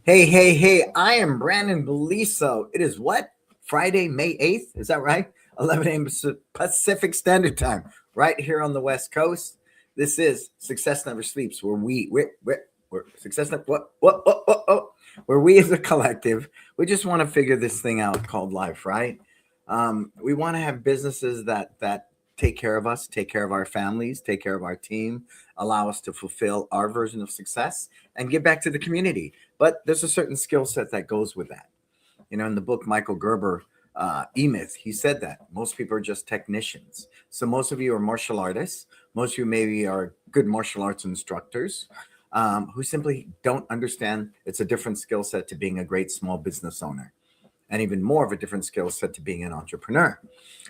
Hey, I am Brandon Beliso. It is what? Friday, May 8th? Is that right? 11 a.m. Pacific Standard Time, right here on the West Coast. This is Success Never Sleeps, where we're Success Never, where we as a collective, we just want to figure this thing out called life, right? We want to have businesses that take care of us, take care of our families, take care of our team, allow us to fulfill our version of success and give back to the community. But there's a certain skill set that goes with that. In the book, Michael Gerber, E-Myth, he said that most people are just technicians. So most of you are martial artists. Most of you maybe are good martial arts instructors who simply don't understand it's a different skill set to being a great small business owner, and even more of a different skill set to being an entrepreneur.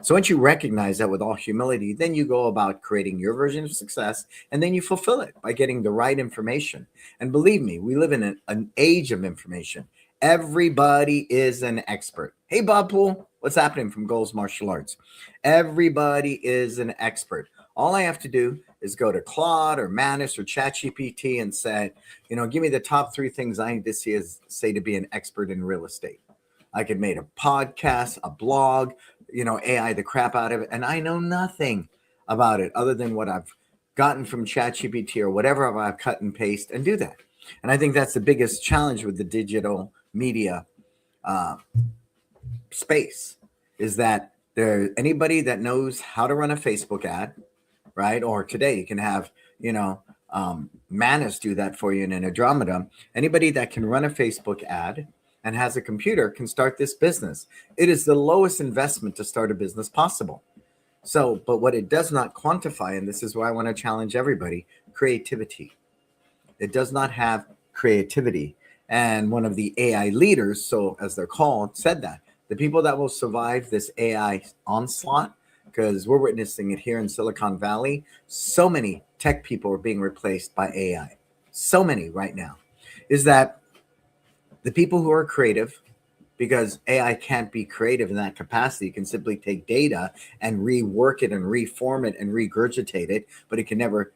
So once you recognize that with all humility, then you go about creating your version of success, and then you fulfill it by getting the right information. And believe me, we live in an age of information. Everybody is an expert. Hey, Bob Poole, what's happening from Goals Martial Arts? Everybody is an expert. All I have to do is go to Claude or Manus or ChatGPT and say, give me the top 3 things I need to say to be an expert in real estate. I could make a podcast, a blog, AI the crap out of it. And I know nothing about it other than what I've gotten from ChatGPT or whatever I've cut and paste and do that. And I think that's the biggest challenge with the digital media space is that anybody that knows how to run a Facebook ad, right? Or today you can have, Manus do that for you in an Andromeda. Anybody that can run a Facebook ad and has a computer can start this business. It is the lowest investment to start a business possible. So, but what it does not quantify, and this is why I want to challenge everybody, creativity. It does not have creativity. And one of the AI leaders, so as they're called, said that the people that will survive this AI onslaught, because we're witnessing it here in Silicon Valley, so many tech people are being replaced by AI. So many right now, is that the people who are creative, because AI can't be creative in that capacity, can simply take data and rework it and reform it and regurgitate it, but it can never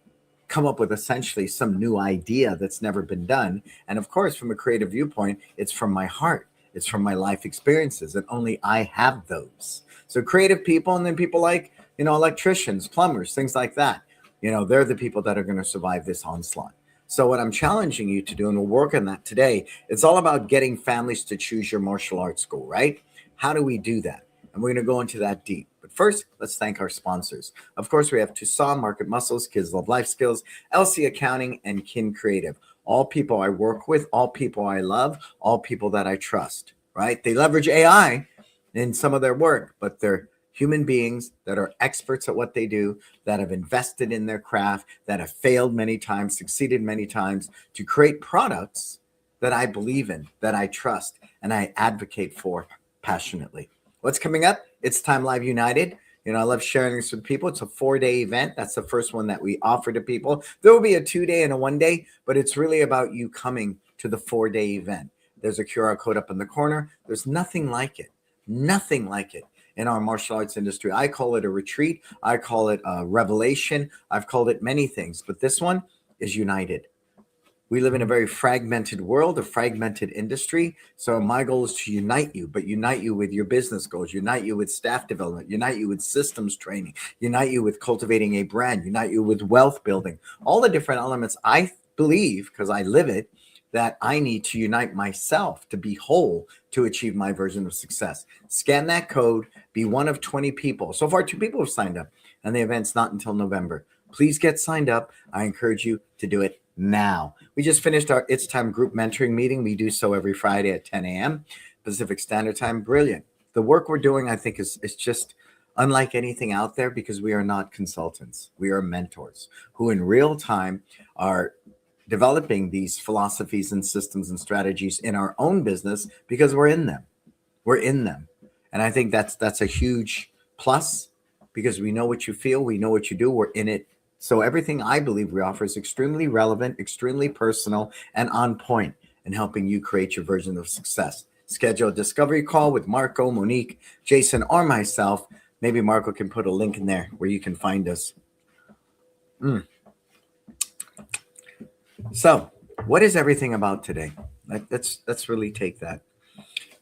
come up with essentially some new idea that's never been done. And of course, from a creative viewpoint, it's from my heart. It's from my life experiences, and only I have those. So creative people, and then people like, electricians, plumbers, things like that, they're the people that are going to survive this onslaught. So what I'm challenging you to do, and we'll work on that today, it's all about getting families to choose your martial arts school, right? How do we do that? And we're going to go into that deep. But first, let's thank our sponsors. Of course, we have Tucson, Market Muscles, Kids Love Life Skills, LC Accounting, and Kin Creative. All people I work with, all people I love, all people that I trust, right? They leverage AI in some of their work, but they're human beings that are experts at what they do, that have invested in their craft, that have failed many times, succeeded many times to create products that I believe in, that I trust, and I advocate for passionately. What's coming up? It's Time Live United. I love sharing this with people. It's a 4-day event. That's the first one that we offer to people. There will be a 2-day and a 1-day, but it's really about you coming to the 4-day event. There's a QR code up in the corner. There's nothing like it. Nothing like it in our martial arts industry. I call it a retreat. I call it a revelation. I've called it many things, but this one is united. We live in a very fragmented world, a fragmented industry. So my goal is to unite you, but unite you with your business goals, unite you with staff development, unite you with systems training, unite you with cultivating a brand, unite you with wealth building, all the different elements I believe, because I live it, that I need to unite myself to be whole to achieve my version of success. Scan that code, be one of 20 people. So far, 2 people have signed up, and the event's not until November. Please get signed up. I encourage you to do it now. We just finished our It's Time group mentoring meeting. We do so every Friday at 10 a.m. Pacific Standard Time. Brilliant. The work we're doing, I think, is just unlike anything out there, because we are not consultants. We are mentors who in real time are developing these philosophies and systems and strategies in our own business because we're in them. We're in them. And I think that's a huge plus, because we know what you feel, we know what you do, we're in it. So everything I believe we offer is extremely relevant, extremely personal, and on point in helping you create your version of success. Schedule a discovery call with Marco, Monique, Jason, or myself. Maybe Marco can put a link in there where you can find us. So what is everything about today? Let's really take that.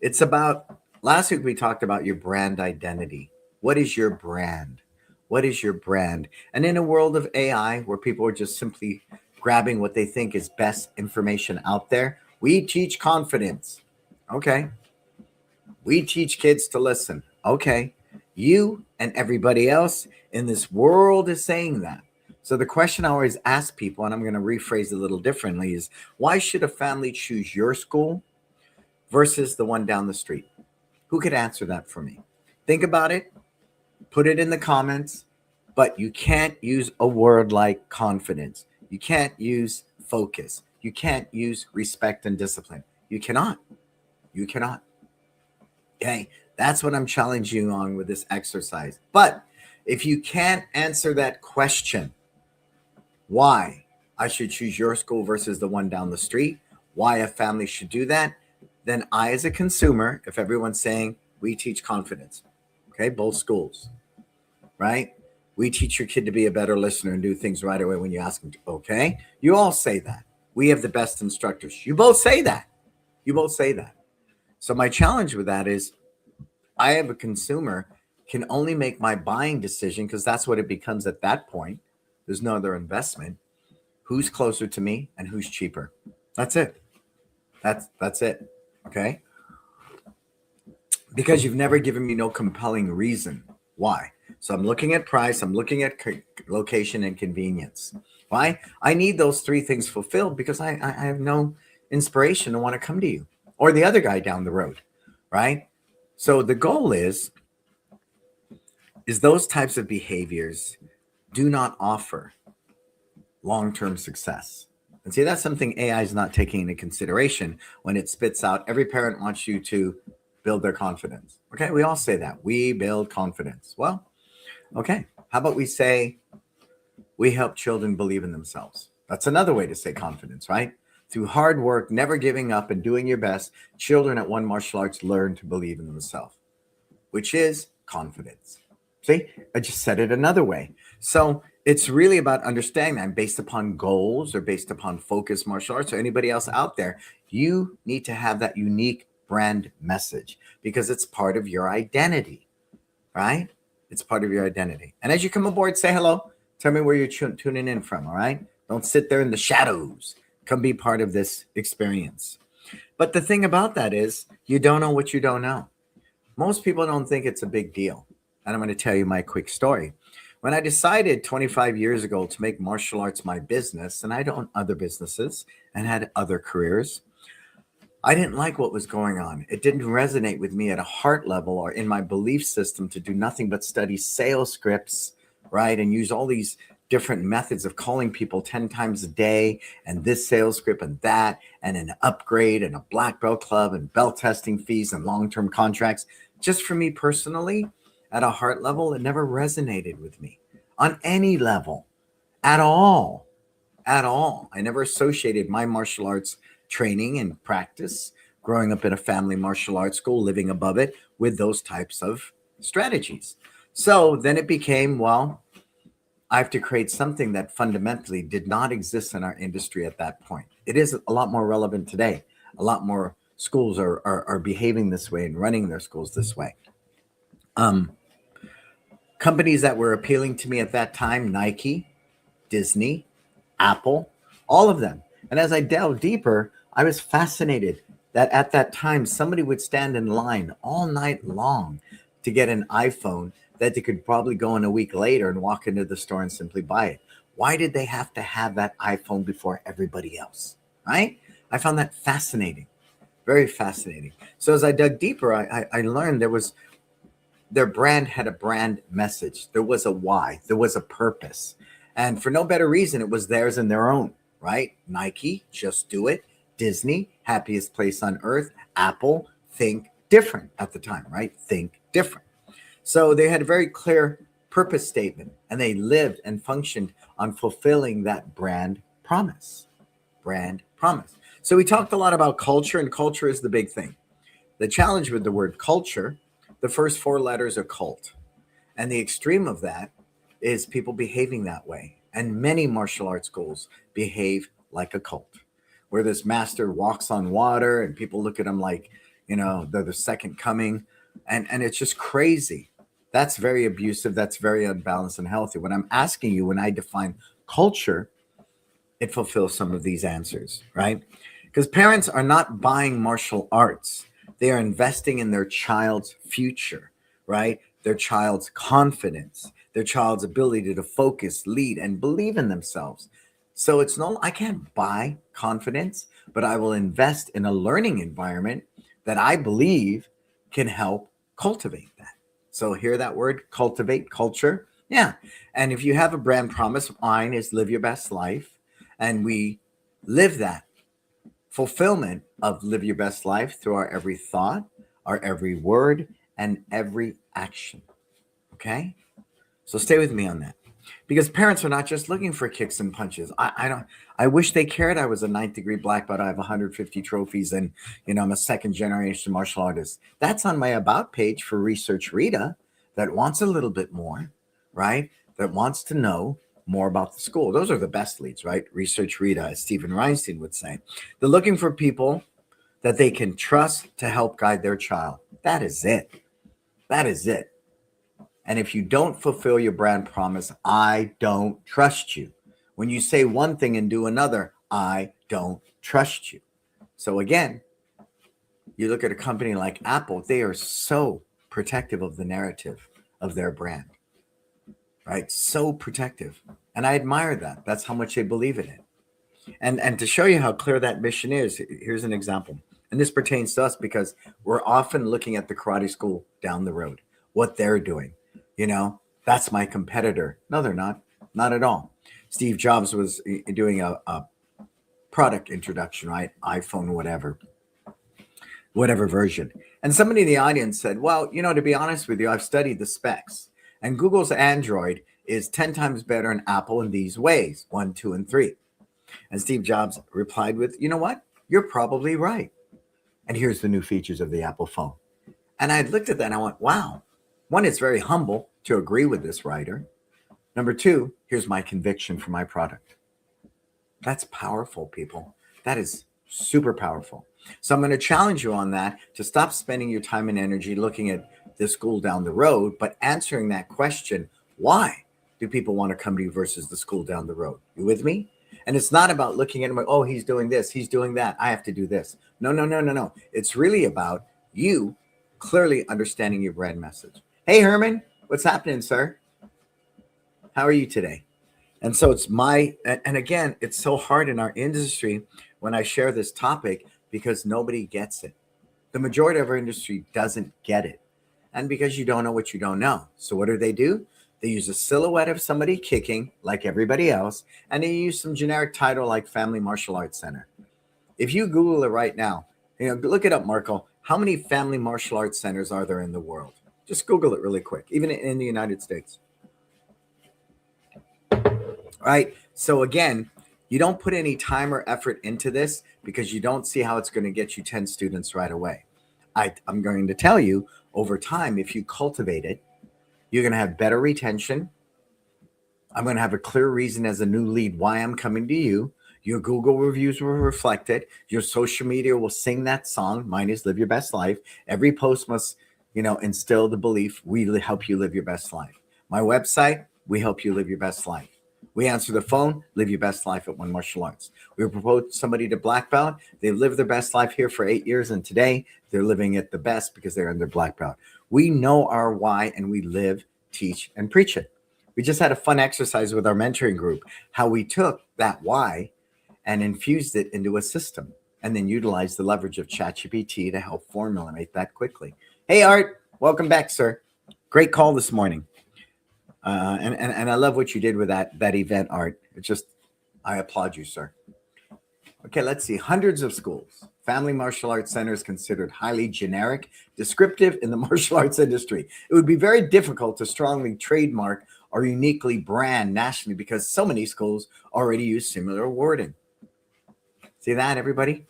It's about, last week we talked about your brand identity. What is your brand? What is your brand? And in a world of AI where people are just simply grabbing what they think is best information out there, we teach confidence. Okay. We teach kids to listen. Okay. You and everybody else in this world is saying that. So the question I always ask people, and I'm going to rephrase it a little differently, is why should a family choose your school versus the one down the street? Who could answer that for me? Think about it, put it in the comments, but you can't use a word like confidence. You can't use focus. You can't use respect and discipline. You cannot. You cannot. Okay. That's what I'm challenging you on with this exercise. But if you can't answer that question, why I should choose your school versus the one down the street, why a family should do that, then I, as a consumer, if everyone's saying we teach confidence, okay, both schools, right? We teach your kid to be a better listener and do things right away when you ask them to, okay? You all say that. We have the best instructors. You both say that. You both say that. So my challenge with that is I, have a consumer, can only make my buying decision because that's what it becomes at that point. There's no other investment. Who's closer to me and who's cheaper? That's it. That's it. Okay. Because you've never given me no compelling reason why. So I'm looking at price, I'm looking at location and convenience. Why? I need those three things fulfilled because I have no inspiration to want to come to you or the other guy down the road, right? So the goal is those types of behaviors do not offer long-term success. And see, that's something AI is not taking into consideration when it spits out every parent wants you to build their confidence. Okay, we all say that. We build confidence. Well, okay. How about we say we help children believe in themselves? That's another way to say confidence, right? Through hard work, never giving up, and doing your best, children at One Martial Arts learn to believe in themselves, which is confidence. See, I just said it another way. So it's really about understanding that based upon goals or based upon focused martial arts or anybody else out there, you need to have that unique brand message because it's part of your identity, right? It's part of your identity. And as you come aboard, say hello. Tell me where you're tuning in from, all right? Don't sit there in the shadows. Come be part of this experience. But the thing about that is you don't know what you don't know. Most people don't think it's a big deal. And I'm going to tell you my quick story. When I decided 25 years ago to make martial arts my business, and I'd owned other businesses and had other careers, I didn't like what was going on. It didn't resonate with me at a heart level or in my belief system to do nothing but study sales scripts, right? And use all these different methods of calling people 10 times a day and this sales script and that and an upgrade and a black belt club and belt testing fees and long-term contracts. Just for me personally, at a heart level, it never resonated with me on any level at all. At all. I never associated my martial arts training and practice, growing up in a family martial arts school, living above it, with those types of strategies. So then it became, well, I have to create something that fundamentally did not exist in our industry at that point. It is a lot more relevant today. A lot more schools are behaving this way and running their schools this way. Companies that were appealing to me at that time, Nike, Disney, Apple, all of them. And as I delved deeper, I was fascinated that at that time, somebody would stand in line all night long to get an iPhone that they could probably go in a week later and walk into the store and simply buy it. Why did they have to have that iPhone before everybody else, right? I found that fascinating, very fascinating. So as I dug deeper, I learned their brand had a brand message. There was a why, there was a purpose. And for no better reason, it was theirs and their own, right? Nike, just do it. Disney, happiest place on earth. Apple, think different at the time, right? Think different. So they had a very clear purpose statement and they lived and functioned on fulfilling that brand promise. Brand promise. So we talked a lot about culture, and culture is the big thing. The challenge with the word culture, the first four letters are cult. And the extreme of that is people behaving that way. And many martial arts schools behave like a cult. where this master walks on water and people look at him like, they're the second coming. And it's just crazy. That's very abusive. That's very unbalanced and healthy. When I'm asking you, when I define culture, it fulfills some of these answers, right? Because parents are not buying martial arts. They are investing in their child's future, right? Their child's confidence, their child's ability to focus, lead, and believe in themselves. So I can't buy confidence, but I will invest in a learning environment that I believe can help cultivate that. So hear that word, cultivate, culture. Yeah. And if you have a brand promise, mine is live your best life. And we live that fulfillment of live your best life through our every thought, our every word, and every action. Okay? So stay with me on that. Because parents are not just looking for kicks and punches. I wish they cared. I was a ninth degree black belt. I have 150 trophies and I'm a second generation martial artist. That's on my about page for Research Rita that wants a little bit more, right? That wants to know more about the school. Those are the best leads, right? Research Rita, as Stephen Reinstein would say. They're looking for people that they can trust to help guide their child. That is it. That is it. And if you don't fulfill your brand promise, I don't trust you. When you say one thing and do another, I don't trust you. So again, you look at a company like Apple, they are so protective of the narrative of their brand, right? So protective. And I admire that. That's how much they believe in it. And to show you how clear that mission is, here's an example. And this pertains to us because we're often looking at the karate school down the road, what they're doing. That's my competitor. No, they're not. Not at all. Steve Jobs was doing a product introduction, right? iPhone, whatever version. And somebody in the audience said, well, to be honest with you, I've studied the specs. And Google's Android is 10 times better than Apple in these ways, 1, 2, and 3. And Steve Jobs replied with, you know what? You're probably right. And here's the new features of the Apple phone. And I looked at that and I went, wow. One, it's very humble to agree with this writer. Number two, here's my conviction for my product. That's powerful, people. That is super powerful. So I'm going to challenge you on that to stop spending your time and energy looking at the school down the road, but answering that question, why do people want to come to you versus the school down the road? You with me? And it's not about looking at him like, oh, he's doing this, he's doing that, I have to do this. No. It's really about you clearly understanding your brand message. Hey, Herman, what's happening, sir? How are you today? And so and again, it's so hard in our industry when I share this topic because nobody gets it. The majority of our industry doesn't get it. And because you don't know what you don't know. So what do? They use a silhouette of somebody kicking like everybody else, and they use some generic title like Family Martial Arts Center. If you Google it right now, look it up, Marco. How many family martial arts centers are there in the world? Just Google it really quick, even in the United States. Right? So again, you don't put any time or effort into this because you don't see how it's going to get you 10 students right away. I'm going to tell you over time, if you cultivate it, you're going to have better retention. I'm going to have a clear reason as a new lead why I'm coming to you. Your Google reviews will reflect it. Your social media will sing that song. Mine is Live Your Best Life. Every post must, instill the belief we help you live your best life. My website, we help you live your best life. We answer the phone, live your best life at One Martial Arts. We propose somebody to black belt. They've lived their best life here for 8 years, and today they're living it the best because they're in their black belt. We know our why, and we live, teach, and preach it. We just had a fun exercise with our mentoring group, how we took that why and infused it into a system and then utilized the leverage of ChatGPT to help formulate that quickly. Hey, Art, welcome back, sir. Great call this morning. And I love what you did with that event, Art. I applaud you, sir. Okay, let's see. Hundreds of schools. Family martial arts centers considered highly generic, descriptive in the martial arts industry. It would be very difficult to strongly trademark or uniquely brand nationally because so many schools already use similar wording. See that, everybody?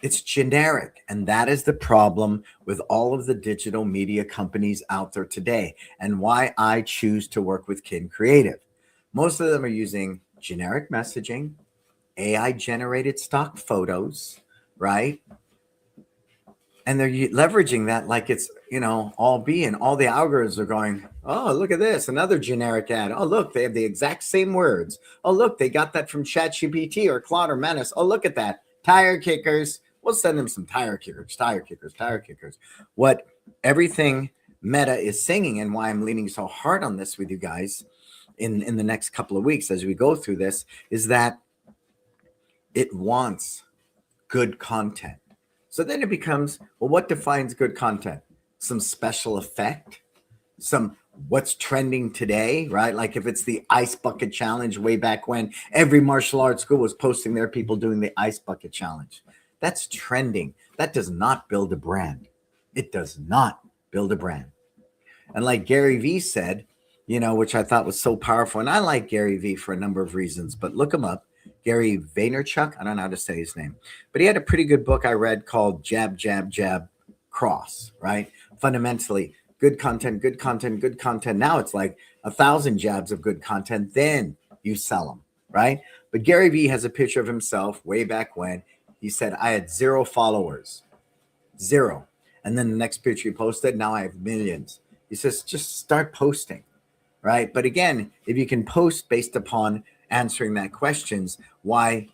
It's generic, and that is the problem with all of the digital media companies out there today and why I choose to work with Kin Creative. Most of them are using generic messaging, AI generated stock photos, right? And they're leveraging that like it's, all being, all the algorithms are going, oh, look at this, another generic ad. Oh, look, they have the exact same words. Oh, look, they got that from ChatGPT or Claude or Manus. Oh, look at that. Tire kickers. We'll send them some tire kickers, tire kickers, tire kickers. What everything Meta is singing, and why I'm leaning so hard on this with you guys in the next couple of weeks as we go through this, is that it wants good content. So then it becomes, well, what defines good content? Some special effect, some what's trending today, right? Like if it's the ice bucket challenge way back when every martial arts school was posting their people doing the ice bucket challenge. That's trending. That does not build a brand. It does not build a brand. And like Gary Vee said, which I thought was so powerful. And I like Gary Vee for a number of reasons, but look him up. Gary Vaynerchuk. I don't know how to say his name, but he had a pretty good book I read called Jab, Jab, Jab, Cross, right? Fundamentally, good content, good content, good content. Now it's like 1,000 jabs of good content. Then you sell them, right? But Gary Vee has a picture of himself way back when he said, I had 0 followers, 0. And then the next picture he posted, now I have millions. He says, just start posting, right? But again, if you can post based upon answering that questions, why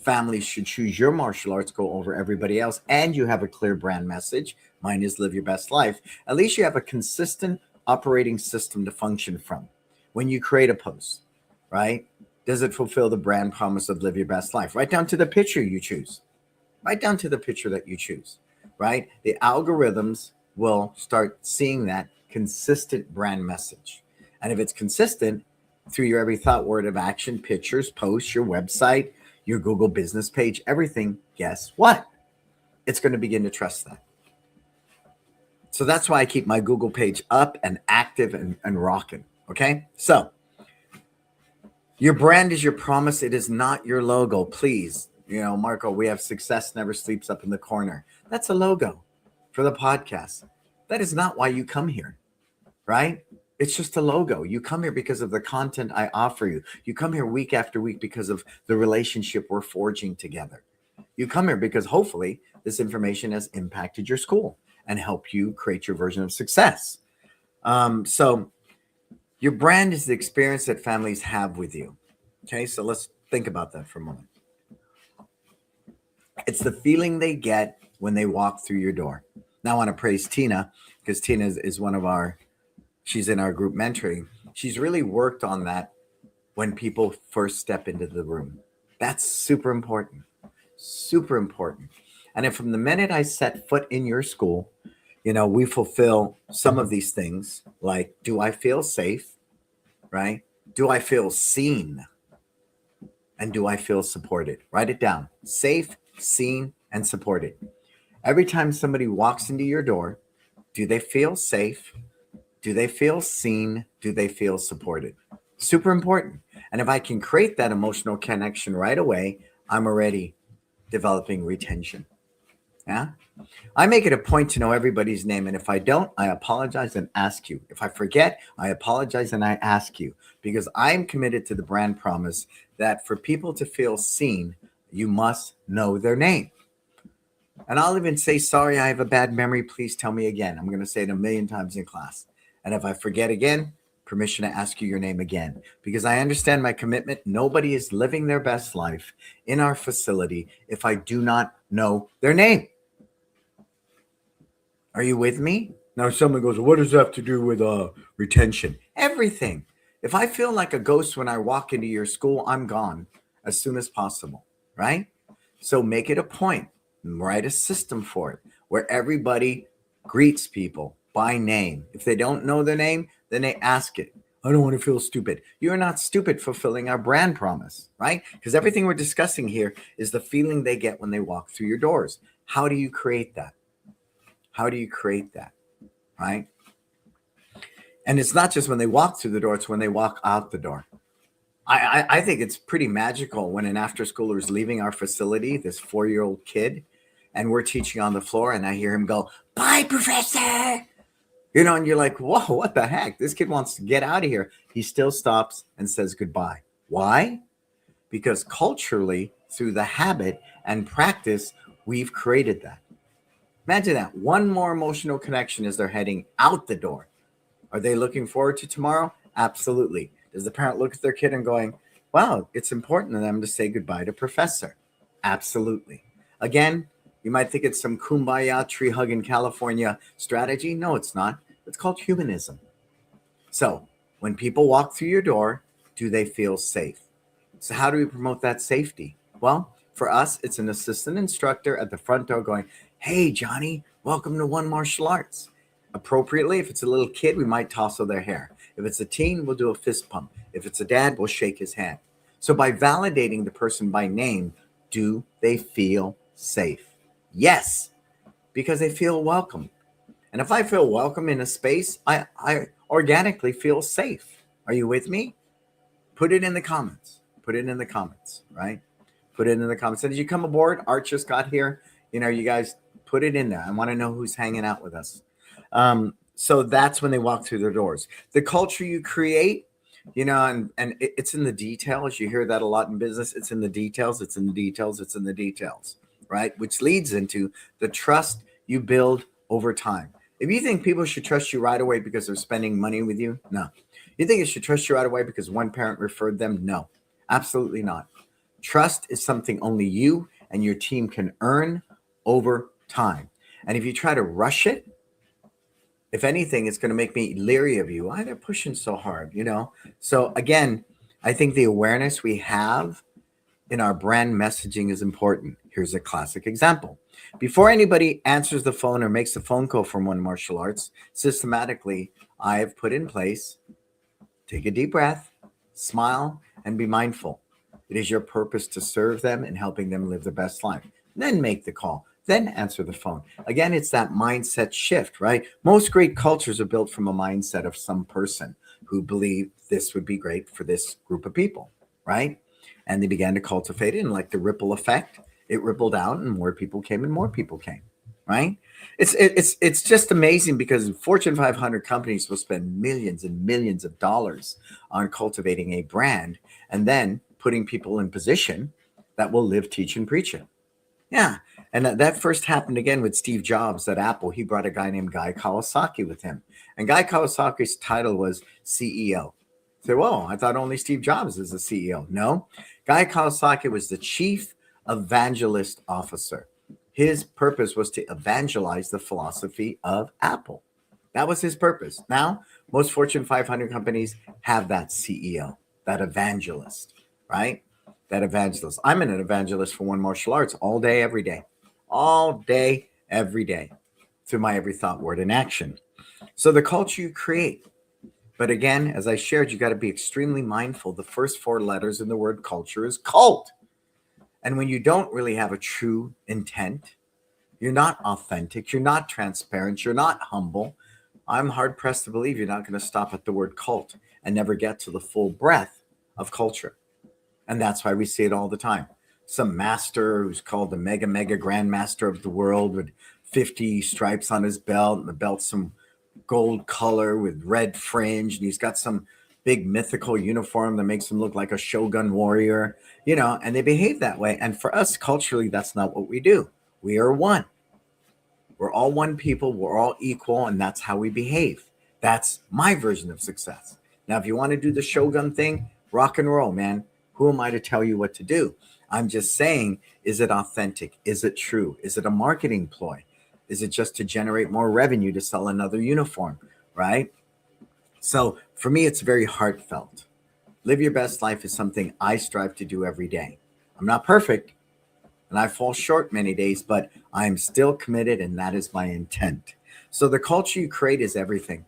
families should choose your martial arts school over everybody else, and you have a clear brand message, mine is live your best life, at least you have a consistent operating system to function from. When you create a post, right? Does it fulfill the brand promise of live your best life? Right down to the picture you choose. Right down to the picture that you choose, right? The algorithms will start seeing that consistent brand message. And if it's consistent through your every thought, word of action, pictures, posts, your website, your Google business page, everything, guess what? It's going to begin to trust that. So that's why I keep my Google page up and active and rocking. Okay. So your brand is your promise. It is not your logo. Please, Marco, we have success never sleeps up in the corner. That's a logo for the podcast. That is not why you come here, right? It's just a logo. You come here because of the content I offer you. You come here week after week because of the relationship we're forging together. You come here because hopefully this information has impacted your school and helped you create your version of success. So your brand is the experience that families have with you. Okay, so let's think about that for a moment. It's the feeling they get when they walk through your door. Now I want to praise Tina, because Tina is one of she's in our group mentoring. She's really worked on that when people first step into the room. That's super important. Super important. And if from the minute I set foot in your school, we fulfill some of these things, like, do I feel safe, right? Do I feel seen? And do I feel supported? Write it down. Safe, seen, and supported. Every time somebody walks into your door, do they feel safe? Do they feel seen? Do they feel supported? Super important. And if I can create that emotional connection right away, I'm already developing retention. Yeah. I make it a point to know everybody's name. And if I don't, I apologize and ask you. If I forget, I apologize and I ask you, because I'm committed to the brand promise that for people to feel seen, you must know their name. And I'll even say, sorry, I have a bad memory. Please tell me again. I'm going to say it 1,000,000 times in class. And if I forget again, permission to ask you your name again, because I understand my commitment. Nobody is living their best life in our facility if I do not know their name. Are you with me? Now someone goes, what does that have to do with retention? Everything. If I feel like a ghost when I walk into your school, I'm gone as soon as possible, right? So make it a point. Write a system for it where everybody greets people by name. If they don't know their name, then they ask it. I don't want to feel stupid. You're not stupid fulfilling our brand promise, right? Because everything we're discussing here is the feeling they get when they walk through your doors. How do you create that? How do you create that, right? And it's not just when they walk through the door, it's when they walk out the door. I think it's pretty magical when an after schooler is leaving our facility, this 4-year-old kid, and we're teaching on the floor, and I hear him go, bye, professor. And you're like, whoa, what the heck? This kid wants to get out of here. He still stops and says goodbye. Why? Because culturally, through the habit and practice, we've created that. Imagine that. One more emotional connection as they're heading out the door. Are they looking forward to tomorrow? Absolutely. Does the parent look at their kid and going, wow, it's important to them to say goodbye to professor? Absolutely. Again, you might think it's some kumbaya tree hug in California strategy. No, it's not. It's called humanism. So when people walk through your door, do they feel safe? So how do we promote that safety? Well, for us, it's an assistant instructor at the front door going, hey, Johnny, welcome to One Martial Arts. Appropriately, if it's a little kid, we might tousle their hair. If it's a teen, we'll do a fist pump. If it's a dad, we'll shake his hand. So by validating the person by name, do they feel safe? Yes, because they feel welcome. And if I feel welcome in a space, I organically feel safe. Are you with me? Put it in the comments. Put it in the comments, right? Put it in the comments. And as you come aboard, Art just got here. You guys put it in there. I want to know who's hanging out with us. So that's when they walk through their doors. The culture you create, and it's in the details. You hear that a lot in business. It's in the details. It's in the details. It's in the details, right? Which leads into the trust you build over time. If you think people should trust you right away because they're spending money with you, no. You think they should trust you right away because one parent referred them? No, absolutely not. Trust is something only you and your team can earn over time. And if you try to rush it, if anything, it's going to make me leery of you. Why they're pushing so hard, So again, I think the awareness we have in our brand messaging is important. Here's a classic example. Before anybody answers the phone or makes a phone call from One Martial Arts, systematically, I have put in place, take a deep breath, smile, and be mindful. It is your purpose to serve them and helping them live the best life. Then make the call. Then answer the phone. Again, it's that mindset shift, right? Most great cultures are built from a mindset of some person who believed this would be great for this group of people, right? And they began to cultivate it, and like the ripple effect, it rippled out, and more people came, and more people came, right? It's just amazing because Fortune 500 companies will spend millions and millions of dollars on cultivating a brand, and then putting people in position that will live, teach, and preach it. Yeah. And that first happened again with Steve Jobs at Apple. He brought a guy named Guy Kawasaki with him. And Guy Kawasaki's title was CEO. Say, whoa, I thought only Steve Jobs is the CEO. No, Guy Kawasaki was the chief evangelist officer. His purpose was to evangelize the philosophy of Apple. That was his purpose. Now, most Fortune 500 companies have that CEO, that evangelist, right? That evangelist. I'm an evangelist for One Martial Arts all day, every day, through my every thought, word, and action. So the culture you create. But again, as I shared, you got to be extremely mindful. The first four letters in the word culture is cult. And when you don't really have a true intent, you're not authentic, you're not transparent, you're not humble, I'm hard pressed to believe you're not going to stop at the word cult and never get to the full breadth of culture. And that's why we see it all the time. Some master who's called the mega grandmaster of the world with 50 stripes on his belt, and the belt's some gold color with red fringe, and he's got some big mythical uniform that makes him look like a shogun warrior, and they behave that way. And for us culturally, that's not what we do. We are one. We're all one people. We're all equal, and that's how we behave. That's my version of success. Now, if you want to do the shogun thing, rock and roll, man. Who am I to tell you what to do? I'm just saying, is it authentic? Is it true? Is it a marketing ploy? Is it just to generate more revenue to sell another uniform, right? So for me, it's very heartfelt. Live your best life is something I strive to do every day. I'm not perfect, and I fall short many days, but I'm still committed, and that is my intent. So the culture you create is everything.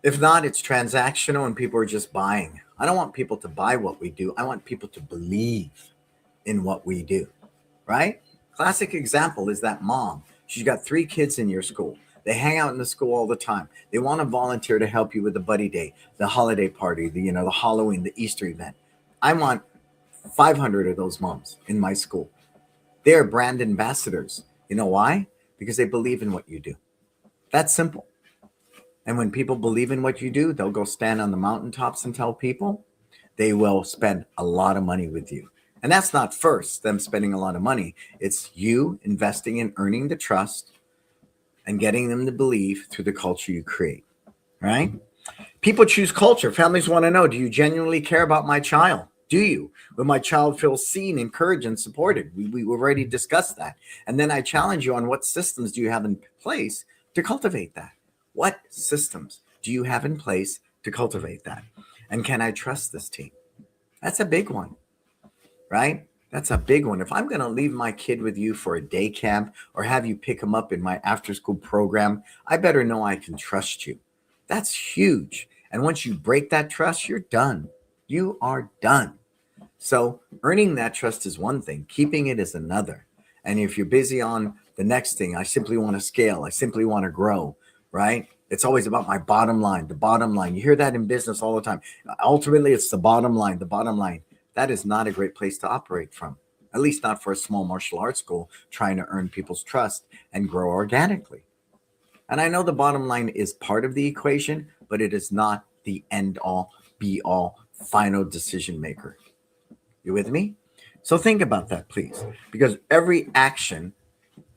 If not, it's transactional and people are just buying. I don't want people to buy what we do. I want people to believe in what we do, right? Classic example is that mom. She's got 3 kids in your school. They hang out in the school all the time. They want to volunteer to help you with the buddy day, the holiday party, the Halloween, the Easter event. I want 500 of those moms in my school. They're brand ambassadors. You know why? Because they believe in what you do. That's simple. And when people believe in what you do, they'll go stand on the mountaintops and tell people. They will spend a lot of money with you. And that's not first them spending a lot of money. It's you investing in earning the trust and getting them to believe through the culture you create, right? People choose culture. Families want to know, do you genuinely care about my child? Do you? Will my child feel seen, encouraged, and supported? We already discussed that. And then I challenge you on what systems do you have in place to cultivate that? What systems do you have in place to cultivate that? And can I trust this team? That's a big one, right? That's a big one. If I'm going to leave my kid with you for a day camp or have you pick him up in my after school program, I better know I can trust you. That's huge. And once you break that trust, you're done. You are done. So earning that trust is one thing, keeping it is another. And if you're busy on the next thing, I simply want to scale, I simply want to grow, right? It's always about my bottom line, the bottom line. You hear that in business all the time. Ultimately, it's the bottom line, the bottom line. That is not a great place to operate from, at least not for a small martial arts school trying to earn people's trust and grow organically. And I know the bottom line is part of the equation, but it is not the end all, be all, final decision maker. You with me? So think about that, please, because every action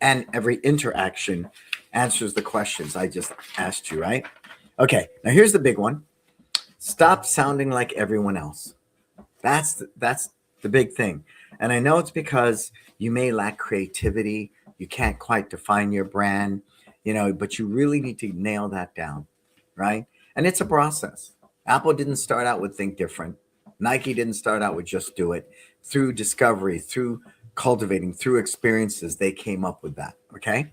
and every interaction answers the questions I just asked you, right? Okay, now here's the big one. Stop sounding like everyone else. That's the big thing. And I know it's because you may lack creativity, you can't quite define your brand, but you really need to nail that down, right? And it's a process. Apple didn't start out with think different. Nike didn't start out with just do it. Through discovery, through cultivating, through experiences, they came up with that, okay?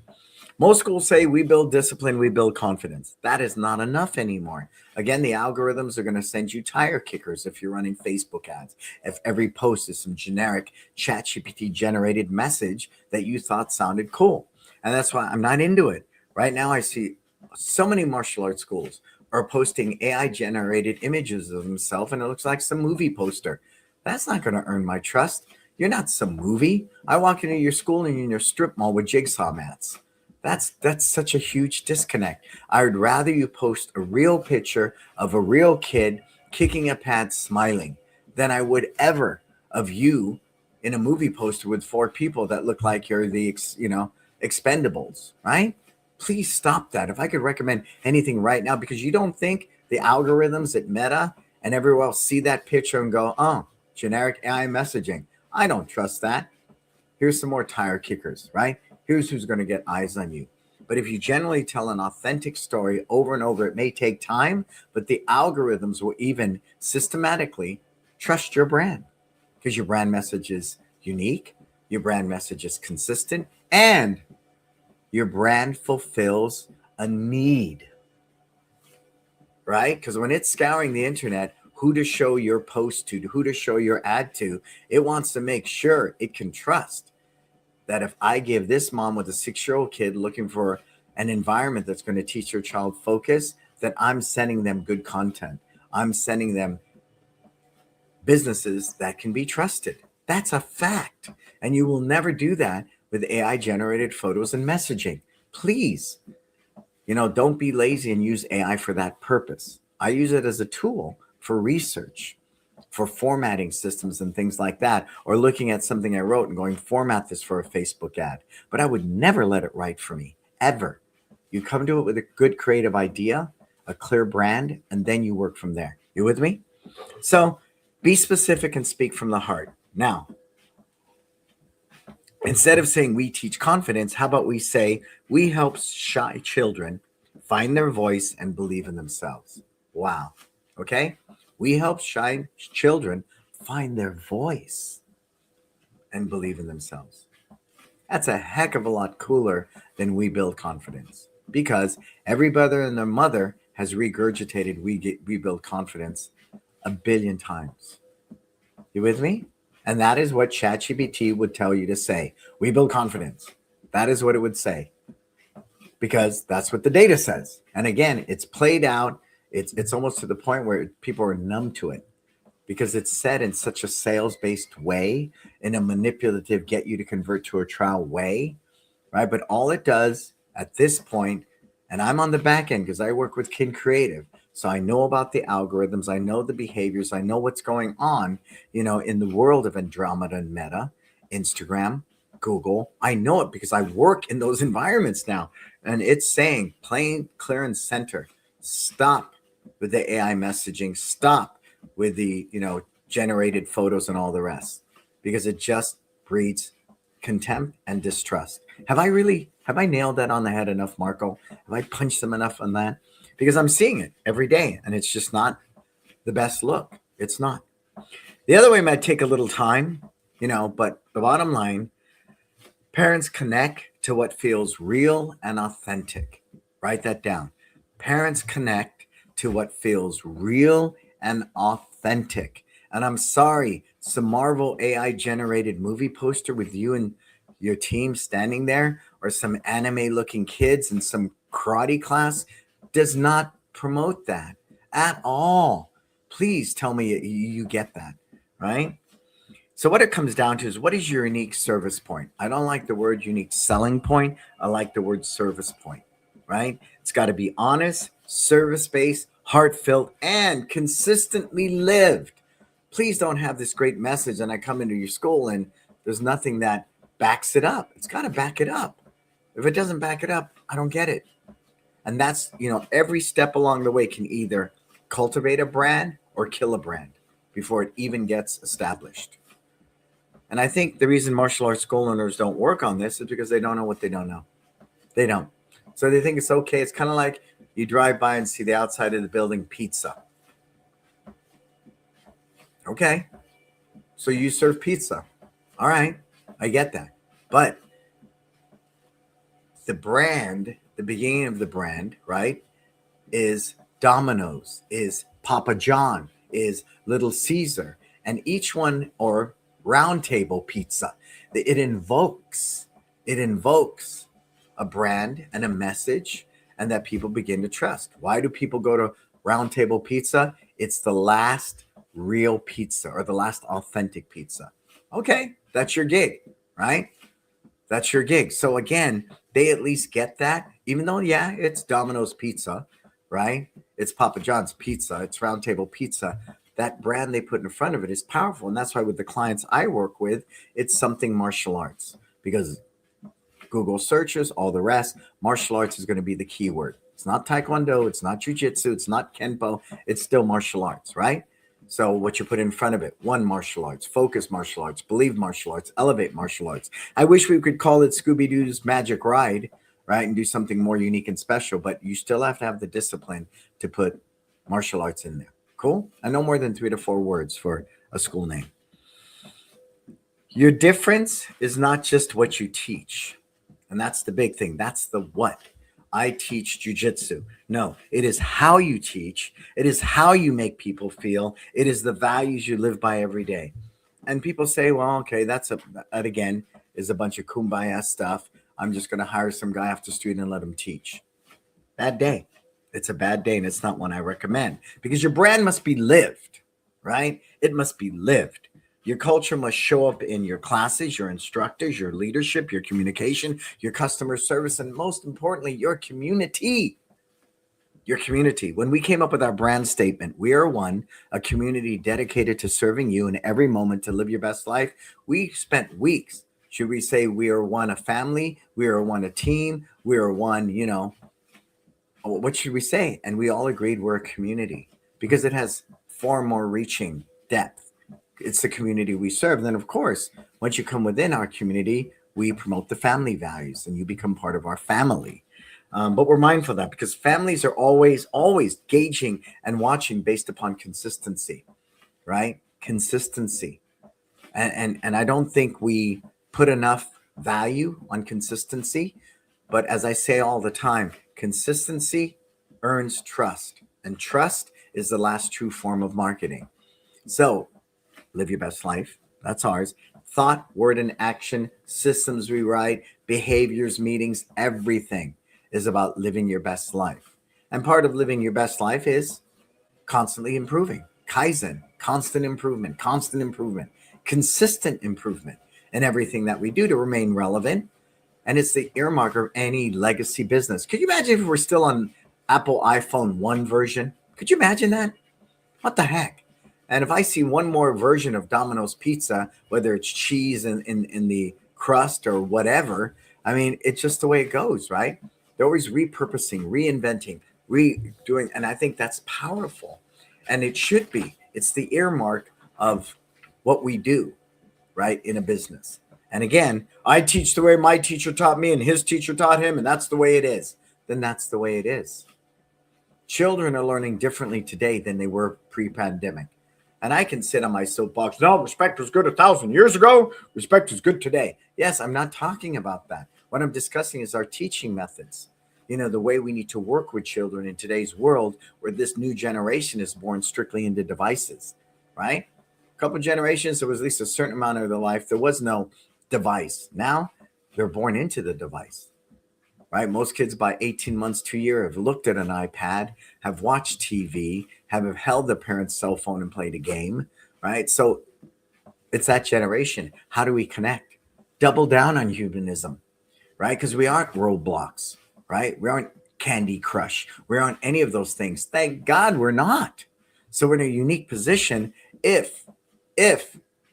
Most schools say we build discipline, we build confidence. That is not enough anymore. Again, the algorithms are going to send you tire kickers if you're running Facebook ads. If every post is some generic ChatGPT generated message that you thought sounded cool. And that's why I'm not into it. Right now, I see so many martial arts schools are posting AI generated images of themselves, and it looks like some movie poster. That's not going to earn my trust. You're not some movie. I walk into your school and you're in your strip mall with jigsaw mats. That's such a huge disconnect. I would rather you post a real picture of a real kid kicking a pad smiling than I would ever of you in a movie poster with 4 people that look like you're the expendables, right? Please stop that. If I could recommend anything right now, because you don't think the algorithms at Meta and everywhere else see that picture and go, oh, generic AI messaging. I don't trust that. Here's some more tire kickers, right? Here's who's going to get eyes on you. But if you generally tell an authentic story over and over, it may take time, but the algorithms will even systematically trust your brand because your brand message is unique, your brand message is consistent, and your brand fulfills a need, right? Because when it's scouring the internet, who to show your post to, who to show your ad to, it wants to make sure it can trust that if I give this mom with a 6-year-old kid looking for an environment that's going to teach her child focus, that I'm sending them good content. I'm sending them businesses that can be trusted. That's a fact. And you will never do that with AI generated photos and messaging. Please, don't be lazy and use AI for that purpose. I use it as a tool for research, for formatting systems and things like that, or looking at something I wrote and going, format this for a Facebook ad. But I would never let it write for me, ever. You come to it with a good creative idea, a clear brand, and then you work from there. You with me? So be specific and speak from the heart. Now, instead of saying we teach confidence, how about we say we help shy children find their voice and believe in themselves? Wow. Okay? We help shy children find their voice and believe in themselves. That's a heck of a lot cooler than we build confidence, because every brother and their mother has regurgitated we build confidence a billion times. You with me? And that is what ChatGPT would tell you to say. We build confidence. That is what it would say, because that's what the data says. And again, it's played out. It's almost to the point where people are numb to it, because it's said in such a sales-based way, in a manipulative, get you to convert to a trial way, right? But all it does at this point, and I'm on the back end because I work with Kin Creative, So I know about the algorithms, I know the behaviors, I know what's going on, in the world of Andromeda and Meta, Instagram, Google. I know it because I work in those environments now. And it's saying plain, clear, and center, stop with the AI messaging, stop with the, generated photos and all the rest, because it just breeds contempt and distrust. Have I nailed that on the head enough, Marco? Have I punched them enough on that? Because I'm seeing it every day and it's just not the best look. It's not. The other way might take a little time, but the bottom line, parents connect to what feels real and authentic. Write that down. Parents connect to what feels real and authentic. And I'm sorry, some Marvel AI generated movie poster with you and your team standing there, or some anime looking kids in some karate class, does not promote that at all. Please tell me you get that, right? So what it comes down to is, what is your unique service point? I don't like the word unique selling point. I like the word service point, right? It's got to be honest, service-based, heartfelt, and consistently lived. Please don't have this great message and I come into your school and there's nothing that backs it up. It's got to back it up. If it doesn't back it up, I don't get it. And that's, every step along the way can either cultivate a brand or kill a brand before it even gets established. And I think the reason martial arts school owners don't work on this is because they don't know what they don't know. They don't. So they think it's okay. It's kind of like you drive by and see the outside of the building, pizza. Okay. So you serve pizza. All right. I get that. But the brand, the beginning of the brand, right, is Domino's, is Papa John, is Little Caesar. And each one, or Round Table Pizza, it invokes a brand and a message, and that people begin to trust. Why do people go to Round Table Pizza? It's the last real pizza, or the last authentic pizza. Okay, that's your gig, right? That's your gig. So again, they at least get that, even though, yeah, it's Domino's Pizza, right? It's Papa John's Pizza, it's Round Table Pizza. That brand they put in front of it is powerful. And that's why with the clients I work with, it's something martial arts, because Google searches, all the rest, martial arts is going to be the keyword. It's not Taekwondo, it's not Jiu-Jitsu, it's not Kenpo, it's still martial arts, right? So what you put in front of it: one, martial arts, focus martial arts, believe martial arts, elevate martial arts. I wish we could call it Scooby-Doo's Magic Ride, right? And do something more unique and special, but you still have to have the discipline to put martial arts in there. Cool? And no more than 3 to 4 words for a school name. Your difference is not just what you teach. And that's the big thing. That's the what. I teach jujitsu. No, it is how you teach. It is how you make people feel. It is the values you live by every day. And people say, well, okay, that again is a bunch of kumbaya stuff. I'm just going to hire some guy off the street and let him teach. Bad day. It's a bad day, and it's not one I recommend, because your brand must be lived, right? It must be lived. Your culture must show up in your classes, your instructors, your leadership, your communication, your customer service, and most importantly, your community. Your community. When we came up with our brand statement, we are one, a community dedicated to serving you in every moment to live your best life. We spent weeks. Should we say we are one, a family? We are one, a team. We are one, what should we say? And we all agreed we're a community, because it has far more reaching depth. It's the community we serve. And then, of course, once you come within our community, we promote the family values and you become part of our family. But we're mindful of that, because families are always gauging and watching based upon consistency, right? Consistency. And I don't think we put enough value on consistency. But as I say all the time, consistency earns trust, and trust is the last true form of marketing. So live your best life. That's ours. Thought, word, and action, systems we write, behaviors, meetings, everything is about living your best life. And part of living your best life is constantly improving. Kaizen, constant improvement, consistent improvement in everything that we do to remain relevant. And it's the earmark of any legacy business. Could you imagine if we're still on Apple iPhone 1 version? Could you imagine that? What the heck? And if I see one more version of Domino's pizza, whether it's cheese in the crust or whatever, I mean, it's just the way it goes, right? They're always repurposing, reinventing, redoing. And I think that's powerful. And it should be. It's the earmark of what we do, right, in a business. And again, I teach the way my teacher taught me and his teacher taught him, and that's the way it is. Then that's the way it is. Children are learning differently today than they were pre-pandemic. And I can sit on my soapbox. No, respect was good 1,000 years ago. Respect is good today. Yes, I'm not talking about that. What I'm discussing is our teaching methods. You know, the way we need to work with children in today's world where this new generation is born strictly into devices, right? A couple of generations, there was at least a certain amount of their life. There was no device. Now they're born into the device. Right? Most kids by 18 months to a year have looked at an iPad, have watched TV, have held their parents' cell phone and played a game, right? So it's that generation. How do we connect? Double down on humanism, right? Because we aren't Roblox, right? We aren't Candy Crush. We aren't any of those things. Thank God we're not. So we're in a unique position if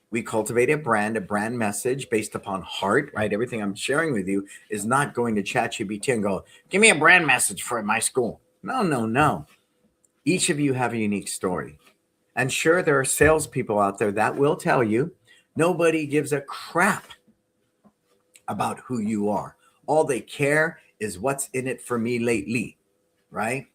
we cultivate a brand message based upon heart, right? Everything I'm sharing with you is not going to ChatGPT and go, give me a brand message for my school. No. Each of you have a unique story. And sure, there are salespeople out there that will tell you nobody gives a crap about who you are. All they care is what's in it for me lately, right?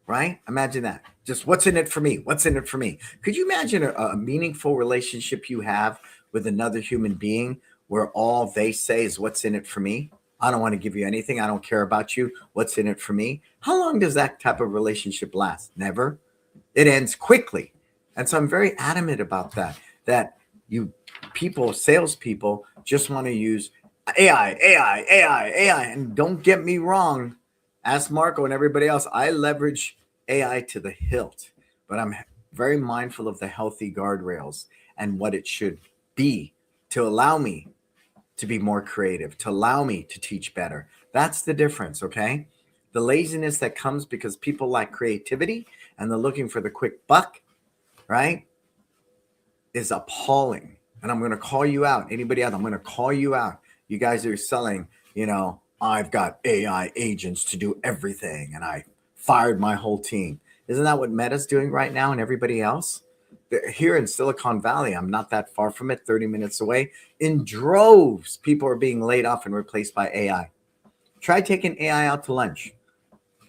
Right? Imagine that. Just what's in it for me? What's in it for me? Could you imagine a meaningful relationship you have with another human being where all they say is what's in it for me? I don't want to give you anything. I don't care about you. What's in it for me? How long does that type of relationship last? Never. It ends quickly. And so I'm very adamant about that you people, salespeople, just want to use AI. And don't get me wrong. Ask Marco and everybody else. I leverage AI to the hilt, but I'm very mindful of the healthy guardrails and what it should be to allow me to be more creative, to allow me to teach better. That's the difference, okay? The laziness that comes because people lack creativity and they're looking for the quick buck, right, is appalling. And I'm going to call you out. Anybody out, I'm going to call you out. You guys are selling, I've got AI agents to do everything and I fired my whole team. Isn't that what Meta's doing right now and everybody else? Here in Silicon Valley, I'm not that far from it, 30 minutes away. In droves, people are being laid off and replaced by AI. Try taking AI out to lunch.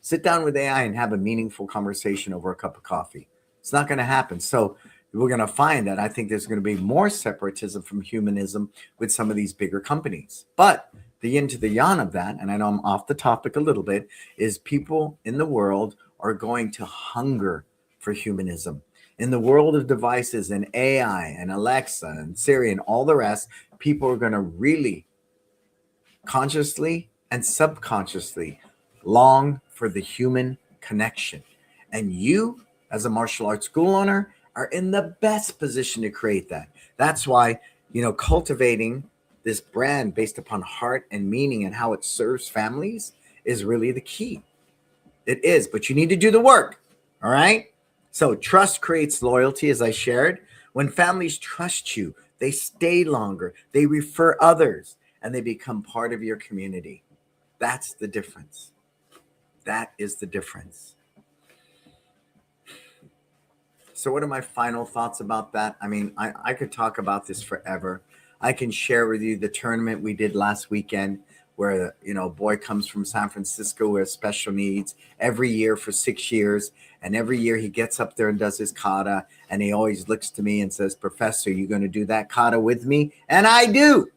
Sit down with AI and have a meaningful conversation over a cup of coffee. It's not going to happen. So we're going to find that I think there's going to be more separatism from humanism with some of these bigger companies. But the yin to the yang of that, and I know I'm off the topic a little bit, is people in the world are going to hunger for humanism. In the world of devices and AI and Alexa and Siri and all the rest, people are going to really consciously and subconsciously long for the human connection. And you, as a martial arts school owner, are in the best position to create that. That's why, cultivating this brand based upon heart and meaning and how it serves families is really the key. It is, but you need to do the work. All right. So trust creates loyalty, as I shared. When families trust you, they stay longer, they refer others, and they become part of your community. That's the difference. That is the difference. So what are my final thoughts about that? I mean, I could talk about this forever. I can share with you the tournament we did last weekend where, a boy comes from San Francisco with special needs every year for 6 years. And every year he gets up there and does his kata. And he always looks to me and says, Professor, you going to do that kata with me? And I do.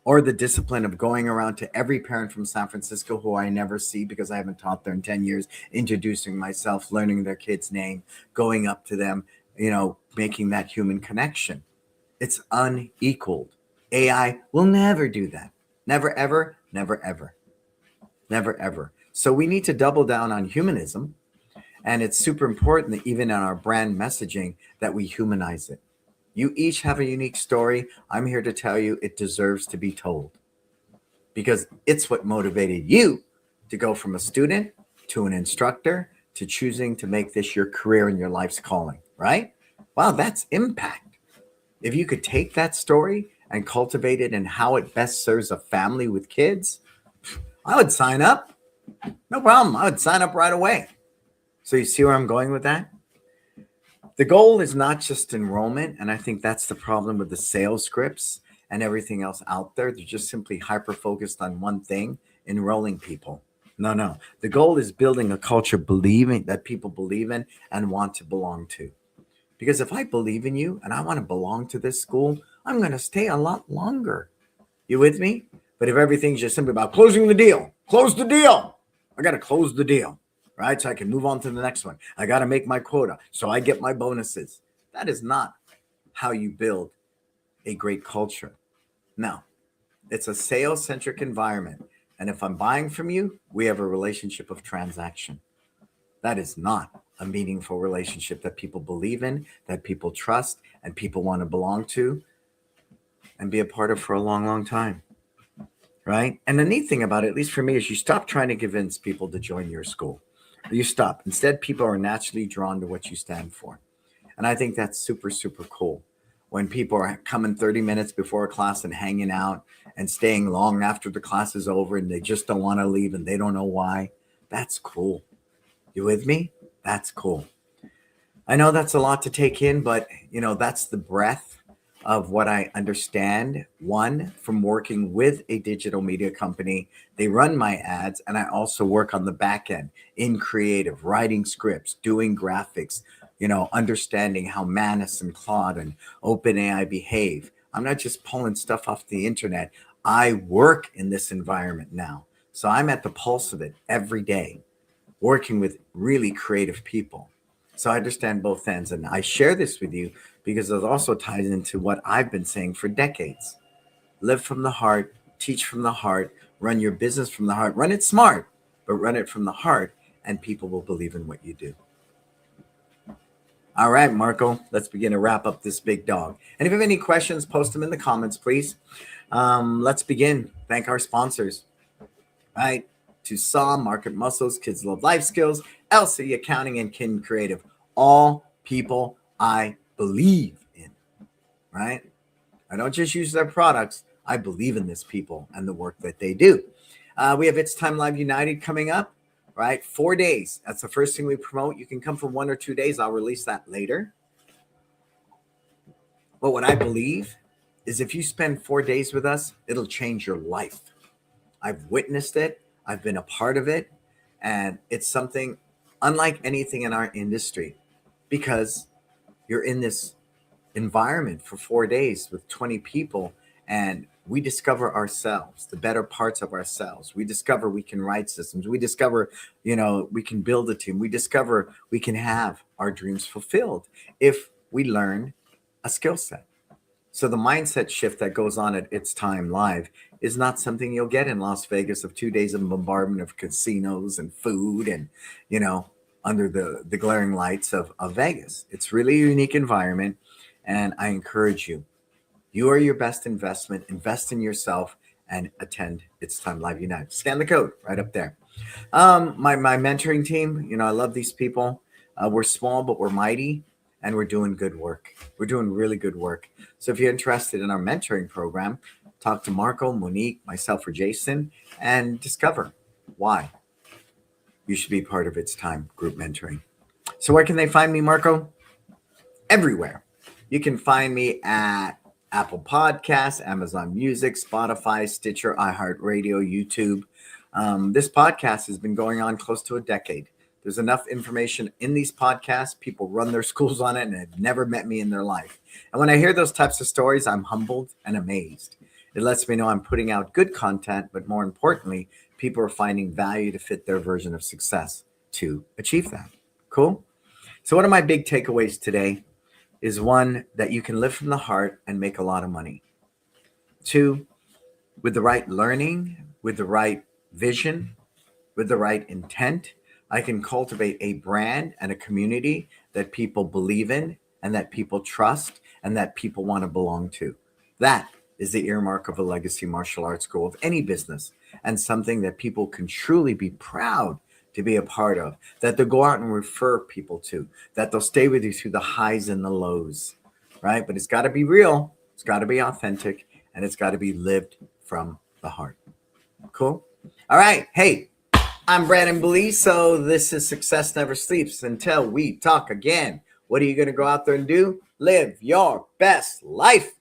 Or the discipline of going around to every parent from San Francisco who I never see because I haven't taught there in 10 years, introducing myself, learning their kid's name, going up to them, making that human connection. It's unequaled. AI will never do that. Never, ever, never, ever. Never, ever. So we need to double down on humanism. And it's super important that even in our brand messaging that we humanize it. You each have a unique story. I'm here to tell you it deserves to be told because it's what motivated you to go from a student to an instructor to choosing to make this your career and your life's calling, right? Wow, that's impact. If you could take that story and cultivate it and how it best serves a family with kids, I would sign up. No problem. I would sign up right away. So you see where I'm going with that? The goal is not just enrollment. And I think that's the problem with the sales scripts and everything else out there. They're just simply hyper focused on one thing, enrolling people. No, no. The goal is building a culture believing that people believe in and want to belong to. Because if I believe in you and I want to belong to this school, I'm going to stay a lot longer. You with me? But if everything's just simply about closing the deal, close the deal. I got to close the deal, right? So I can move on to the next one. I got to make my quota so I get my bonuses. That is not how you build a great culture. No, it's a sales-centric environment. And if I'm buying from you, we have a relationship of transaction. That is not a meaningful relationship that people believe in, that people trust, and people want to belong to and be a part of for a long, long time. Right? And the neat thing about it, at least for me, is you stop trying to convince people to join your school. You stop. Instead, people are naturally drawn to what you stand for. And I think that's super, super cool. When people are coming 30 minutes before a class and hanging out and staying long after the class is over and they just don't want to leave and they don't know why, that's cool. You with me? That's cool. I know that's a lot to take in, but that's the breadth of what I understand. One, from working with a digital media company, they run my ads, and I also work on the back end in creative, writing scripts, doing graphics, understanding how Manus and Claude and OpenAI behave. I'm not just pulling stuff off the internet. I work in this environment now. So I'm at the pulse of it every day, working with really creative people. So I understand both ends. And I share this with you because it also ties into what I've been saying for decades. Live from the heart, teach from the heart, run your business from the heart, run it smart, but run it from the heart, and people will believe in what you do. All right, Marco, let's begin to wrap up this big dog. And if you have any questions, post them in the comments, please. Let's begin. Thank our sponsors. All right. To SAW, Market Muscles, Kids Love Life Skills, LC Accounting, and Kin Creative. All people I believe in, right? I don't just use their products. I believe in this people and the work that they do. We have It's Time Live United coming up, right? 4 days. That's the first thing we promote. You can come for 1 or 2 days. I'll release that later. But what I believe is if you spend 4 days with us, it'll change your life. I've witnessed it. I've been a part of it. And it's something unlike anything in our industry because you're in this environment for 4 days with 20 people and we discover ourselves, the better parts of ourselves. We discover we can write systems. We discover, we can build a team. We discover we can have our dreams fulfilled if we learn a skill set. So the mindset shift that goes on at It's Time Live is not something you'll get in Las Vegas of 2 days of bombardment of casinos and food and, under the glaring lights of Vegas. It's really a unique environment. And I encourage you, you are your best investment. Invest in yourself and attend It's Time Live United. Scan the code right up there. My mentoring team, I love these people. We're small, but we're mighty. And we're doing good work. We're doing really good work. So if you're interested in our mentoring program, talk to Marco, Monique, myself, or Jason, and discover why you should be part of It's Time group mentoring. So where can they find me, Marco? Everywhere. You can find me at Apple Podcasts, Amazon Music, Spotify, Stitcher, iHeartRadio, YouTube. This podcast has been going on close to a decade. There's enough information in these podcasts. People run their schools on it and have never met me in their life. And when I hear those types of stories, I'm humbled and amazed. It lets me know I'm putting out good content, but more importantly, people are finding value to fit their version of success to achieve that. Cool? So one of my big takeaways today is one, that you can live from the heart and make a lot of money. 2, with the right learning, with the right vision, with the right intent, I can cultivate a brand and a community that people believe in and that people trust and that people want to belong to. That is the earmark of a legacy martial arts school of any business and something that people can truly be proud to be a part of, that they'll go out and refer people to, that they'll stay with you through the highs and the lows, right? But it's got to be real, it's got to be authentic, and it's got to be lived from the heart. Cool. All right. Hey, I'm Brandon Blee. So this is Success Never Sleeps. Until we talk again, what are you going to go out there and do? Live your best life.